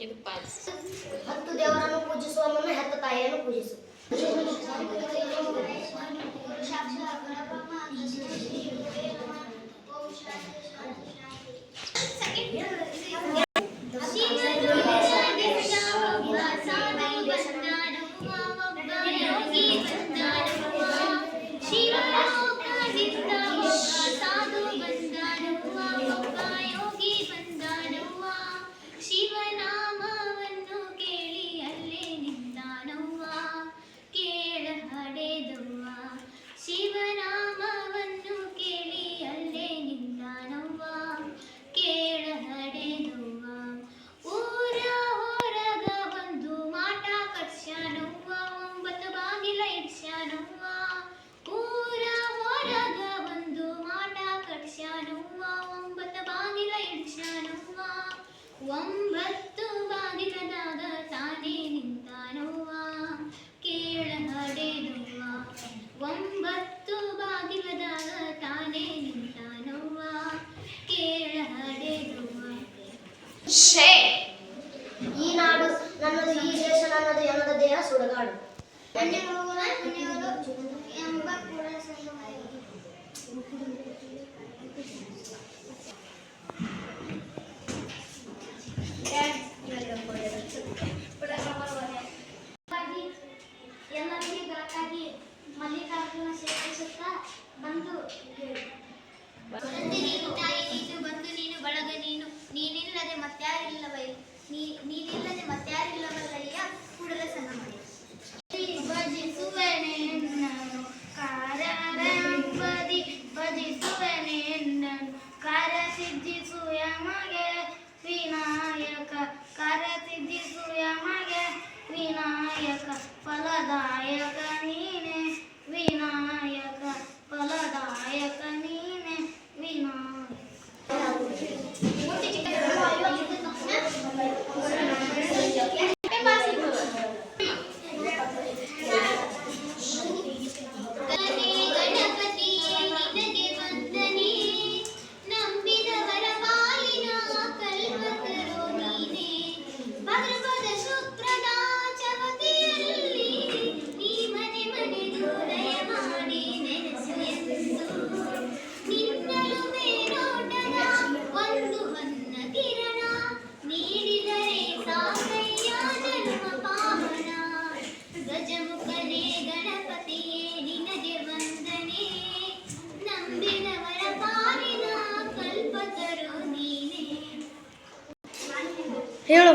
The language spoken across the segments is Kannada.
ಇದು ಪಾಸ್. 10 ದೇವರನ್ನು ಪೂಜಿಸುವ ಮುನ್ನ ಹೆತ್ತ ತಾಯಿಯನ್ನು ಪೂಜಿಸು. ಒಂಬತ್ತು ಬಾಗಿಲದಾಗ ತಾನೇ ನಿಂತಾನವ್ವ ಕೇಳ ಹಡೆದವ್ವ. 9 ಬಾಗಿಲದಾಗ ತಾನೇ ನಿಂತಾನವ್ವ ಕೇಳ ಹಡೆದವ್ವ. ಈ ನಾಡು ನನ್ನದು, ಈ ದೇಶ ನನ್ನದು, ಎನ್ನದ ದೇಹ ಸುಡಗಾಡು. ಎಂಬ ಪುರಸಭೆಯ ಎಲ್ಲರಿಗೆ ಬೆಳಕಾಗಿ ಮಲ್ಲಿಕಾರ್ಜುನ ಸೇವಿಸುತ್ತಾ ಬಂದು ನೀನು ತಾಯಿ ನೀನು ಬಂದು ನೀನು ಬಳಗ ನೀನು ನೀನಿಲ್ಲದೆ ಮತ್ಯಾರಿಲ್ಲವಲ್ಲಯ್ಯ ಕೂಡಲ ಸಂಗಮಯ್ಯ. ಭಜಿಸುವೆನೆ ನಾನು ಕಾರಂಬದಿ ಭಜಿಸುವೆನೆ ನಾನು ಕಾರ್ಯ ಸಿದ್ಧಿಸು ಯಮಗೆ ವಿನಾಯಕ ಕಾರ್ಯ ಸಿದ್ಧಿಸು ಯಮಗೆ ವಿನಾಯಕ ಫಲದಾಯಕ ನೀನೆ ವಿನಾಯಕ ಫಲದಾಯಕ ನೀನೆ ವಿನಾಯಕ. ಹೇಳು.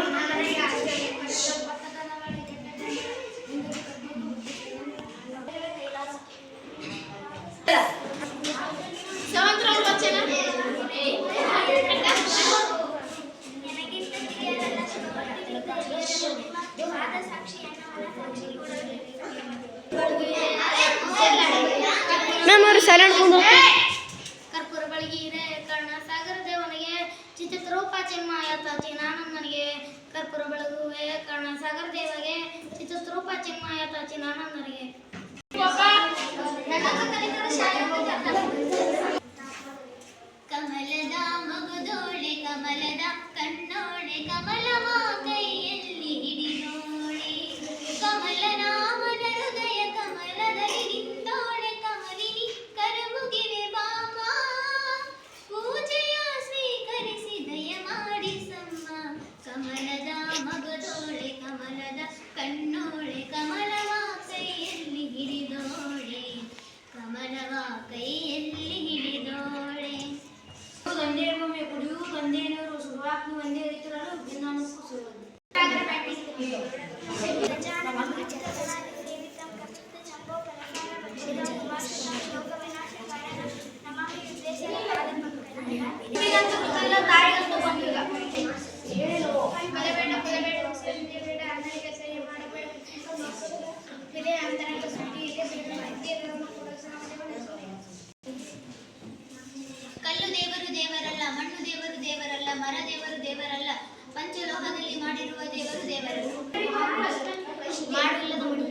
ಕರ್ಪೂರ ಬೆಳಗಿರೆ ಕರ್ಣಸಾಗರ ದೇವನಿಗೆ ಚಿತ್ರರೂಪ ಚಿನ್ಮಾಯತ ಚಿನಾನಂದನಿಗೆ ಕರ್ಪೂರ ಬೆಳಗುವೆ ಕರ್ಣಸಾಗರ ದೇವಗೆ ಚಿತ್ರರೂಪ ಚಿನ್ಮಾಯತ ಚಿನಾನಂದನಿಗೆ. ಕಮಲದ ಮಗುದೋಳೆ ಕಮಲದ ಕಣ್ಣೋಳೆ ಕಮಲವ ಕೈಯಲ್ಲಿ ಹಿಡಿದೋಳೆ ಕಮಲನಾಮನ ಹೃದಯ ಕಮಲದಲ್ಲಿ ನಿಂತೋಳೆ ಕಮಲಿನಿ ಕರಮುಗಿವೆ ಬಾಮ ಪೂಜೆಯ ಸ್ವೀಕರಿಸಿ ದಯ ಮಾಡಿಸಮ್ಮ. ಕಮಲದ ಮಗುದೋಳೆ ಕಮಲದ ಕಣ್ಣೋಳೆ ಕಮಲವ ಕೈಯಲ್ಲಿ ಹಿಡಿದೋಳೆ ಕಮಲವ ಕೈಯಲ್ಲಿ ಹಿಡಿದೋಳೆ. ಗಂಧೇನೊಮ್ಮೆ ಕುಡಿಯು ಗಂಧೇನವರು ಸುರುವಾಕ್ನು ಒಂದೇ ರೀತಿಯಲ್ಲೂ ಭಿನ್ನಾನುಕ್ಕೂ ಸುರುವುದು. ಕಲ್ಲು ದೇವರು ದೇವರಲ್ಲ, ಮಣ್ಣು ದೇವರು ದೇವರಲ್ಲ, ಮರ ದೇವರು ದೇವರಲ್ಲ, ಪಂಚಲೋಹದಲ್ಲಿ ಮಾಡಿರುವ ದೇವರು ದೇವರಲ್ಲ. ಮಾಡು ಇಲ್ಲದ ಮಡಿ